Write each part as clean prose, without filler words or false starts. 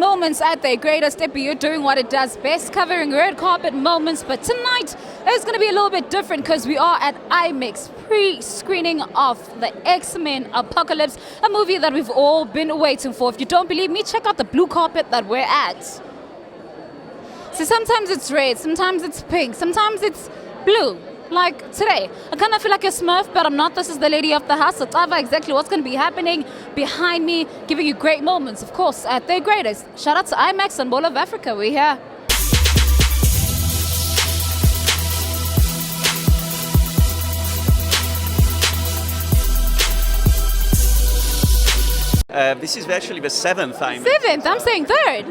moments at their greatest. You're doing what it does best, covering red carpet moments. But tonight is going to be a little bit different because we are at iMax pre-screening of the Xmen Apocolypse, a movie that we've all been waiting for. If you don't believe me, check out the blue carpet that we're at. So sometimes it's red, sometimes it's pink, sometimes it's blue. Like today, I kind of feel like a Smurf, but I'm not. This is the lady of the house. So tell me exactly what's going to be happening behind me, giving you great moments, of course, at their greatest. Shout out to iMax and Mall of Africa. We're here. This is actually the seventh iMax. Seventh? I'm saying third.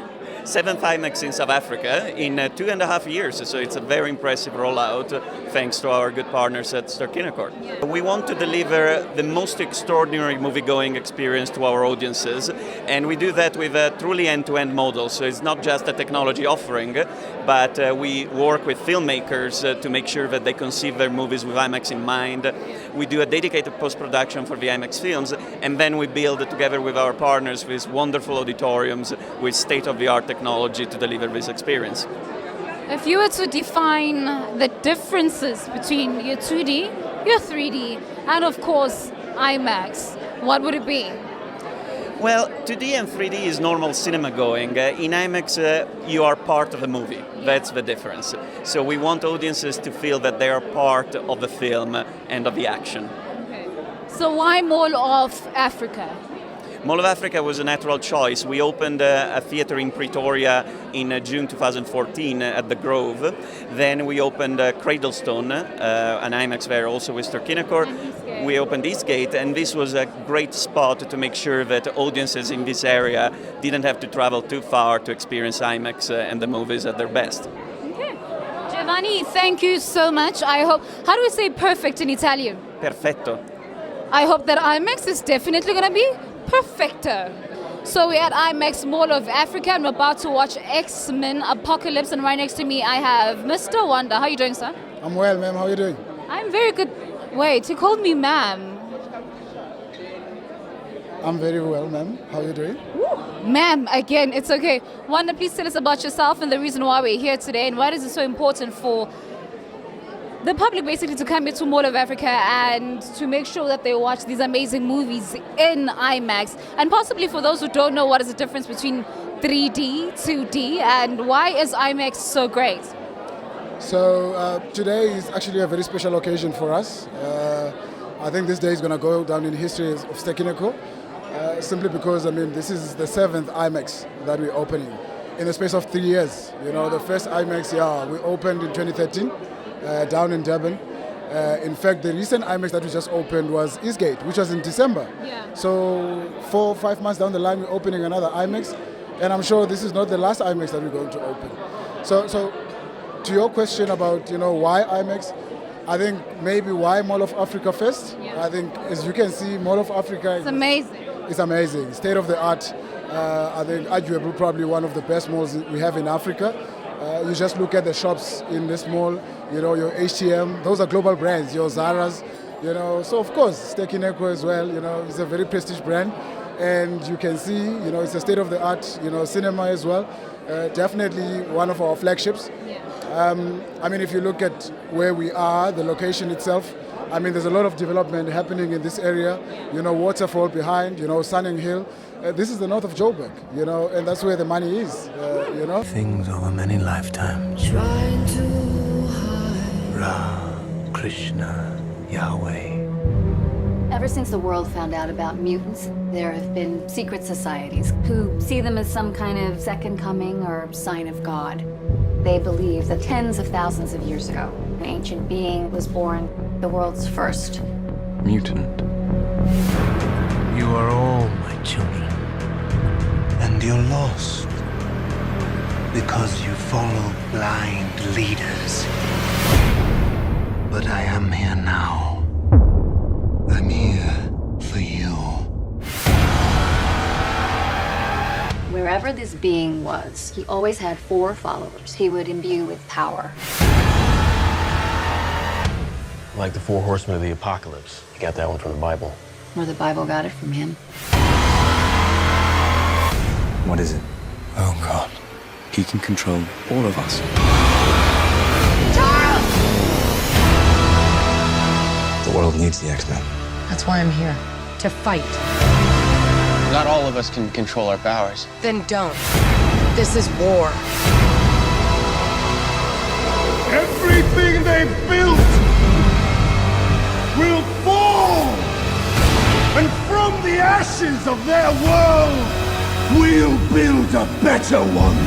Seventh iMax in South Africa in 2.5 years, so it's a very impressive rollout thanks to our good partners at Ster-Kinekor. Yeah. We want to deliver the most extraordinary movie-going experience to our audiences, and we do that with a truly end-to-end model, so it's not just a technology offering, but we work with filmmakers to make sure that they conceive their movies with IMAX in mind. We do a dedicated post-production for the IMAX films, and then we build together with our partners these wonderful auditoriums with state-of-the-art technology to deliver this experience. If you were to define the differences between your 2D, your 3D, and of course IMAX, what would it be? Well, 2D and 3D is normal cinema going. In IMAX, you are part of a movie. That's the difference. So we want audiences to feel that they are part of the film and of the action. Okay. So why Mall of Africa? Mall of Africa was a natural choice. We opened a theater in Pretoria in June 2014 at the Grove. Then we opened Cradlestone, an IMAX there also with Ster-Kinekor. We opened Eastgate, and this was a great spot to make sure that audiences in this area didn't have to travel too far to experience IMAX and the movies at their best. Okay. Giovanni, thank you so much. I hope, how do we say perfect in Italian? Perfetto. I hope that IMAX is definitely going to be perfecto. So we're at IMAX Mall of Africa and we're about to watch Xmen Apocolypse, and right next to me I have Mr. Wonder. How are you doing, sir? I'm well, ma'am. How are you doing? I'm very good. Wait, he called me ma'am. I'm very well, ma'am. How are you doing? Ma'am, again, it's okay. Wanda, please tell us about yourself and the reason why we're here today, and why is it so important for the public basically to come here to Mall of Africa and to make sure that they watch these amazing movies in IMAX. And possibly for those who don't know, what is the difference between 3D, 2D, and why is IMAX so great? So today is actually a very special occasion for us. I think this day is going to go down in history of Ster-Kinekor, simply because, I mean, this is the 7th IMAX that we're opening in the space of 3 years. You know, the first IMAX, we opened in 2013. Down in Durban. In fact, the recent IMAX that we just opened was Eastgate, which was in December. Yeah. So 4 or 5 months down the line, we're opening another IMAX, and I'm sure this is not the last IMAX that we're going to open. So to your question about, why IMAX, I think maybe why Mall of Africa first. Yeah. I think, as you can see, Mall of Africa It's amazing. It's amazing, state of the art. I think arguably probably one of the best malls we have in Africa. You just look at the shops in this mall, your H&M, those are global brands, your Zara's, so of course, Ster-Kinekor as well, it's a very prestige brand, and you can see, it's a state-of-the-art, cinema as well, definitely one of our flagships. Yeah. I mean, if you look at where we are, the location itself, I mean, there's a lot of development happening in this area, waterfall behind, Sunning Hill. This is the north of Joburg, and that's where the money is, Things over many lifetimes. Trying to hide. Ra, Krishna, Yahweh. Ever since the world found out about mutants, there have been secret societies who see them as some kind of second coming or sign of God. They believe that tens of thousands of years ago, an ancient being was born, the world's first. Mutant. You are all my children. And you're lost. Because you follow blind leaders. But I am here now. I'm here for you. Wherever this being was, he always had 4 followers he would imbue with power. Like the 4 horsemen of the Apocalypse. You got that one from the Bible. Or the Bible got it from him. What is it? Oh God. He can control all of us. The world needs the X-Men. That's why I'm here. To fight. Not all of us can control our powers. Then don't. This is war. Everything they've built will fall! And from the ashes of their world, we'll build a better one!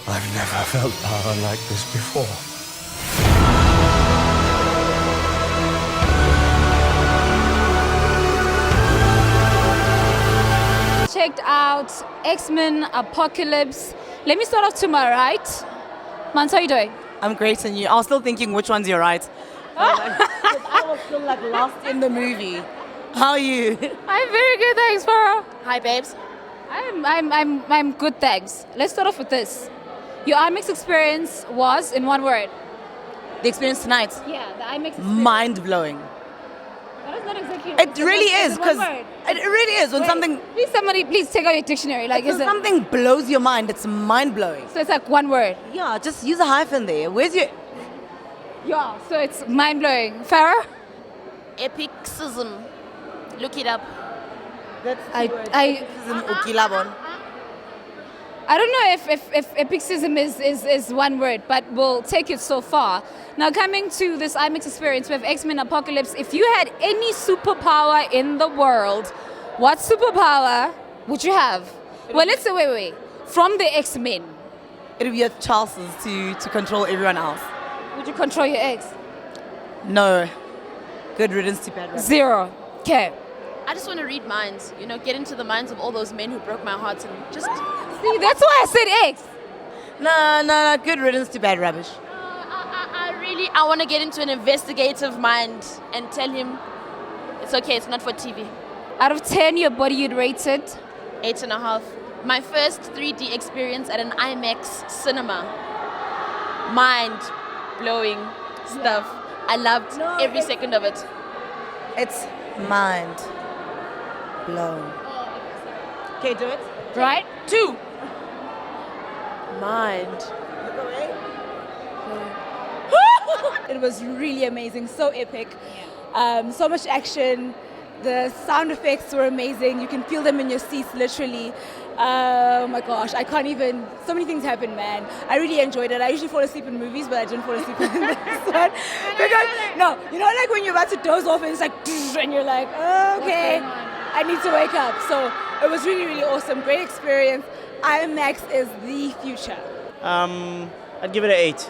I've never felt power like this before. Checked out Xmen Apocalypse. Let me start off to my right. Mans, how you doing? I'm great, and you? I was still thinking which one's your right. I was still like lost in the movie. How are you? I'm very good, thanks, Farah. Hi, babes. I'm good, thanks. Let's start off with this. Your IMAX experience was, in one word. The experience tonight, Yeah, the IMAX experience. mind blowing. That is not exactly. It really is, because Wait, it really is when something please take out your dictionary. Like, when is it? something blows your mind. It's mind blowing. So it's like one word. Yeah, just use a hyphen there. Where's your? Yeah. So it's mind blowing. Farah. Epicsism. Look it up. That's I don't know if epicsism is one word, but we'll take it so far. Now, coming to this IMAX experience with Xmen Apocalypse, if you had any superpower in the world, what superpower would you have? Well, let's say, wait. From the X-Men, It'll be a chances to control everyone else. would you control your ex? No. Good riddance to bad rap. 0. Okay. I just want to read minds, get into the minds of all those men who broke my heart and just. See, that's why I said X. No. Good riddance to bad rubbish. I want to get into an investigative mind and tell him it's okay, it's not for TV. Out of 10, your body you'd rate it? 8.5. My first 3D experience at an IMAX cinema. Mind blowing stuff. I loved every second of it. It's mind blown. Okay, do it. Right? 2. Mind. It was really amazing, so epic. So much action. The sound effects were amazing. You can feel them in your seats, literally. Oh my gosh, I can't even. So many things happened, man. I really enjoyed it. I usually fall asleep in movies, but I didn't fall asleep in this one. Because, no, like when you're about to doze off and it's like, and you're like, oh, okay, I need to wake up. So it was really, really awesome. Great experience. IMAX is the future. I'd give it an 8.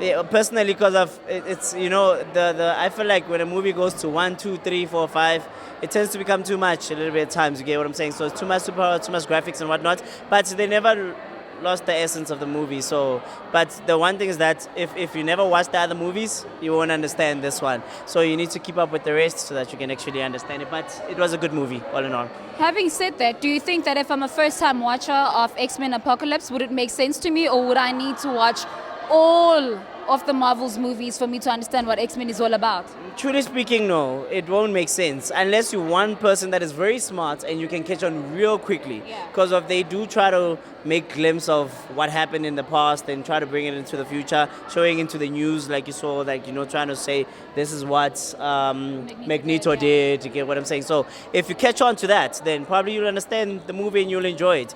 Yeah. Personally, because of it's the I feel like when a movie goes to 1, 2, 3, 4, 5, it tends to become too much a little bit at times. You get what I'm saying? So it's too much superpower, too much graphics and whatnot. But they never lost the essence of the movie. So, but the one thing is that if you never watch the other movies, you won't understand this one. So you need to keep up with the rest so that you can actually understand it. But it was a good movie, all in all. Having said that, do you think that if I'm a first-time watcher of X-Men Apocalypse, would it make sense to me, or would I need to watch all of the Marvel's movies for me to understand what X-Men is all about? Truly speaking, no, it won't make sense unless you're one person that is very smart and you can catch on real quickly. Because they do try to make glimpse of what happened in the past and try to bring it into the future, showing into the news, like you saw, like trying to say this is what Magneto did. You get what I'm saying? So if you catch on to that, then probably you'll understand the movie and you'll enjoy it.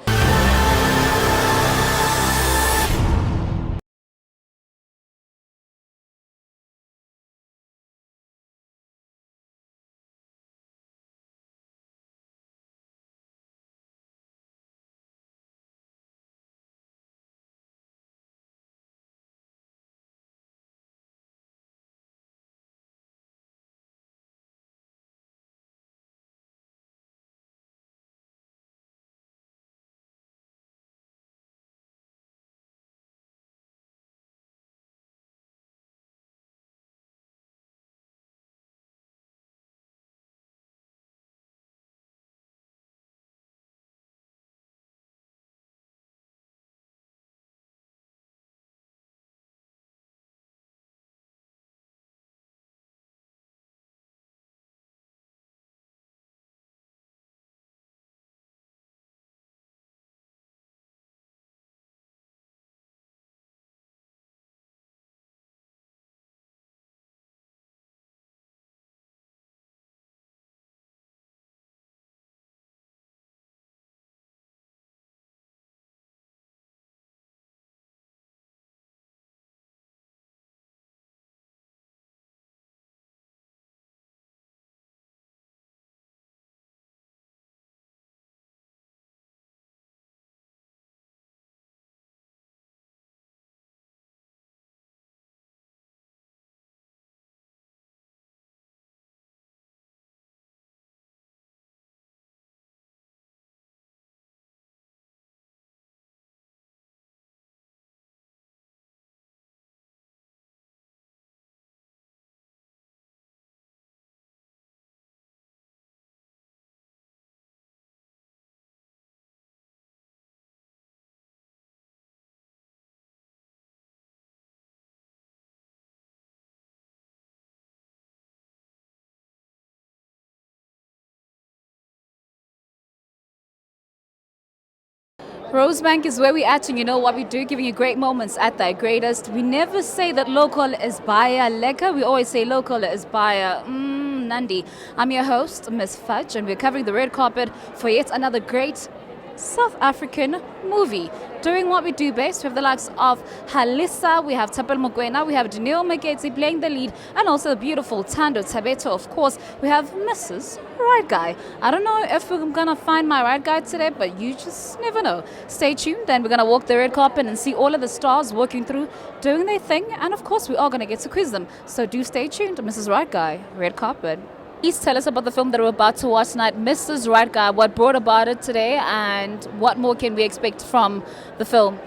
Rosebank is where we're at, and you know what we do, giving you great moments at their greatest. We never say that local is baya lekker. We always say local is baya nandi. I'm your host, Miss Fudge, and we're covering the red carpet for yet another great South African movie. Doing what we do best, we have the likes of Halissa, we have Tapel Mokwena, we have Daniel Maketsi playing the lead, and also the beautiful Tando Tabeto, of course. We have Mrs. Right Guy. I don't know if we're gonna find my right guy today, but you just never know. Stay tuned, and we're gonna walk the red carpet and see all of the stars working through, doing their thing, and of course we are gonna get to quiz them. So do stay tuned, Mrs. Right Guy, red carpet. Please tell us about the film that we're about to watch tonight, Mrs. Right Guy. What brought about it today, and what more can we expect from the film?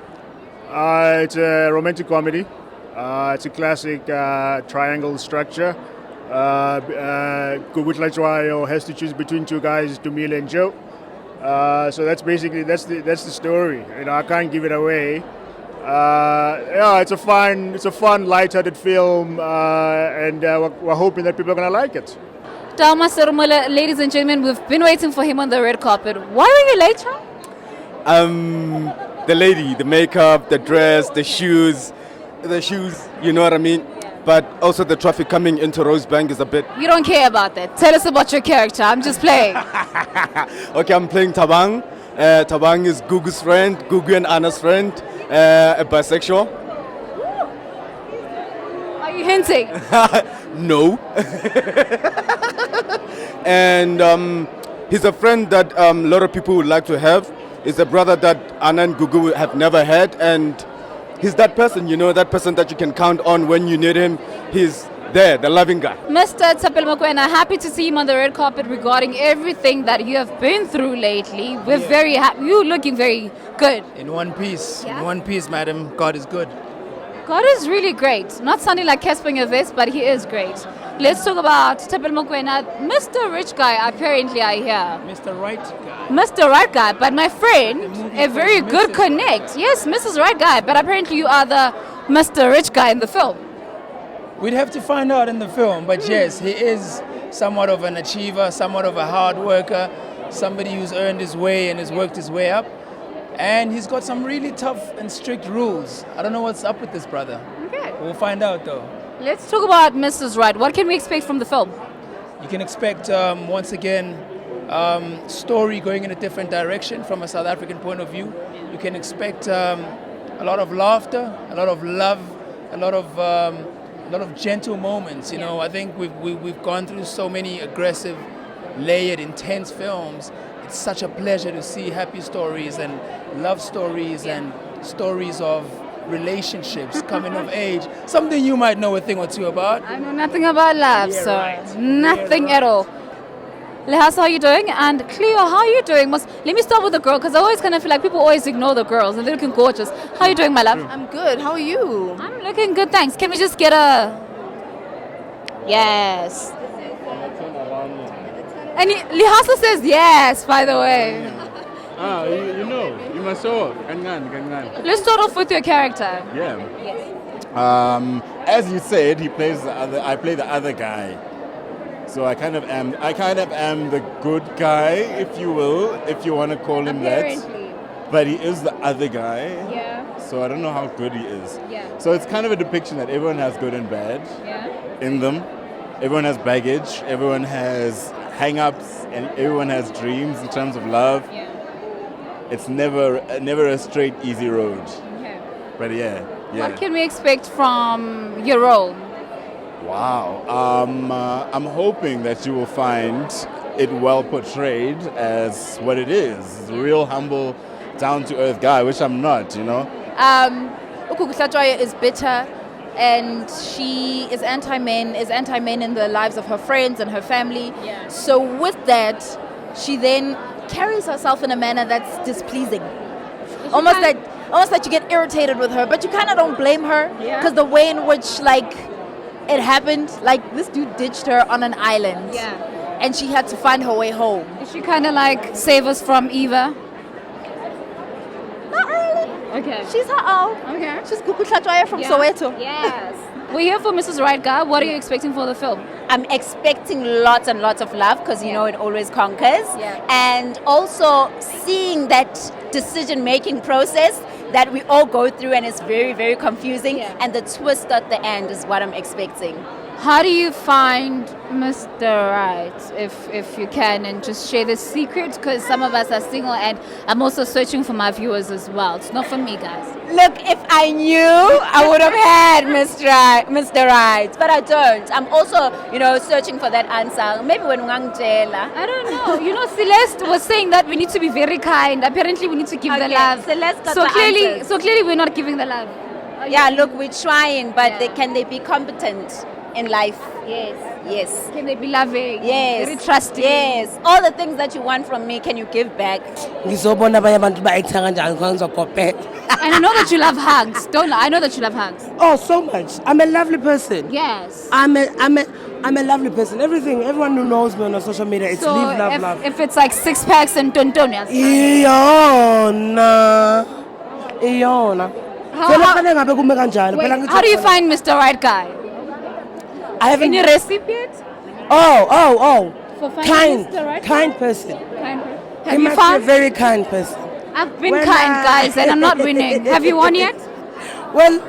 It's a romantic comedy. It's a classic triangle structure. Gugutlachwayo has to choose between two guys, Dumile and Joe. So that's basically that's the story. You know, I can't give it away. It's a fun, light-hearted film, and we're hoping that people are gonna like it. Dalma Serumula, ladies and gentlemen, we've been waiting for him on the red carpet. Why were you late, Charles? The lady, the makeup, the dress, the shoes, you know what I mean? But also the traffic coming into Rosebank is a bit... You don't care about that. Tell us about your character. I'm just playing. Okay, I'm playing Tabang. Tabang is Gugu's friend, Gugu and Anna's friend, a bisexual. Are you hinting? No. And he's a friend that a lot of people would like to have. He's a brother that Anna and Gugu have never had, and he's that person, you know, that person that you can count on when you need him. He's there, the loving guy. Mr. Tapel Mokwena, happy to see him on the red carpet regarding everything that you have been through lately. We're very happy. You're looking very good. In one piece, madam, God is good. God is really great. Not sounding like Casper in a vest, but he is great. Let's talk about Tapel Mokwena. Mr. Rich Guy, apparently, I hear. Mr. Right Guy. Mr. Right Guy, but my friend, a very good connect. Yes, Mrs. Right Guy, but apparently you are the Mr. Rich Guy in the film. We'd have to find out in the film, but yes, he is somewhat of an achiever, somewhat of a hard worker, somebody who's earned his way and has worked his way up. And he's got some really tough and strict rules. I don't know what's up with this brother. Okay. We'll find out though. Let's talk about Mrs. Right. What can we expect from the film? You can expect, once again, story going in a different direction from a South African point of view. You can expect a lot of laughter, a lot of love, a lot of gentle moments. You know, I think we've gone through so many aggressive, layered, intense films. It's such a pleasure to see happy stories and love stories and stories of relationships, coming of age. Something you might know a thing or two about. I know nothing about love, so right. Nothing at all. Lehas, how are you doing? And Cleo, how are you doing? Let me start with the girl, because I always kind of feel like people always ignore the girls, and they're looking gorgeous. How are you doing, my love? I'm good. How are you? I'm looking good, thanks. Can we just get a... Yes. And Lihasa says yes, by the way. You know, you must show. Let's start off with your character. Yeah. Yes. As you said, he plays the other. I play the other guy. So I kind of am the good guy, if you will, if you want to call him that. But he is the other guy. Yeah. So I don't know how good he is. Yeah. So it's kind of a depiction that everyone has good and bad in them. Everyone has baggage. Everyone has hang-ups, and everyone has dreams in terms of love. Yeah. It's never a straight, easy road. Okay. But yeah. What can we expect from your role? Wow. I'm hoping that you will find it well portrayed as what it is. It's a real humble, down-to-earth guy, which I'm not, you know. Ukukuhlatshwayo is bitter, and she is anti-men in the lives of her friends and her family. Yeah. So with that, she then carries herself in a manner that's displeasing. Almost like you get irritated with her, but you kind of don't blame her, because the way in which it happened, this dude ditched her on an island, and she had to find her way home. Is she kind of like save us from Eva? Not really. Okay. She's her own. Okay. She's Gugutlachwayo from Soweto. Yes. We're here for Mrs. Right Guy. What are you expecting for the film? I'm expecting lots and lots of love, because you know it always conquers. Yeah. And also seeing that decision-making process that we all go through, and it's very, very confusing. And the twist at the end is what I'm expecting. How do you find Mr. Right, if you can, and just share the secret? Because some of us are single, and I'm also searching for my viewers as well. It's not for me, guys. Look, if I knew, I would have had Mr. Right, but I don't. I'm also, searching for that answer. Maybe when Ngangtela. I don't know. Celeste was saying that we need to be very kind. Apparently, we need to give the love. Celeste got so the clearly, answers. so clearly, we're not giving the love. Yeah, look, we're trying, but can they be competent in life? Yes. Can they be loving? Yes. Very trusting? Yes. All the things that you want from me, can you give back? And I know that you love hugs. Don't lie. I know that you love hugs. Oh, so much. I'm a lovely person. Yes. I'm a lovely person. Everyone who knows me on social media, it's live, love. If it's like 6 packs and tontonias. How do you find Mr. Right Guy? I haven't. Any recipient? Oh. For finding Mr. Right kind person. Have you found? A very kind person. I've been kind, guys, and I'm not winning. Have you won yet? Well,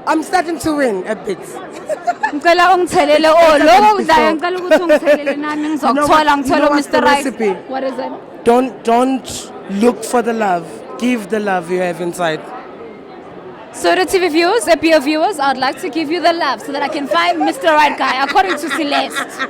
I'm starting to win a bit. Ngicela ungithelele loko kudlayo ngicela ukuthi ungithelele nami ngizokuthola Mr. Right. What is it? Don't look for the love. Give the love you have inside. So the TV viewers, APO viewers, I'd like to give you the love so that I can find Mr. Right Guy, according to Celeste.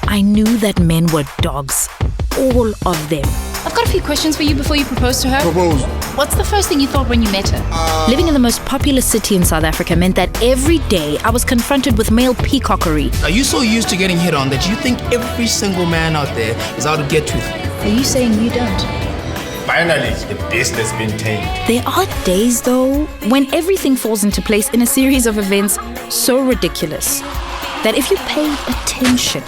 I knew that men were dogs. All of them. I've got a few questions for you before you propose to her. Propose. What's the first thing you thought when you met her? Living in the most populous city in South Africa meant that every day I was confronted with male peacockery. Are you so used to getting hit on that you think every single man out there is out to get with you? Are you saying you don't? Finally, the beast has been tamed. There are days, though, when everything falls into place in a series of events so ridiculous that if you paid attention,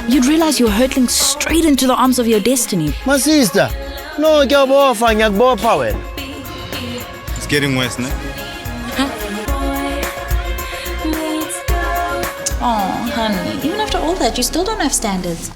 you'd realize you're hurtling straight into the arms of your destiny. My sister, no, it's getting worse, no? Oh, honey, even after all that, you still don't have standards.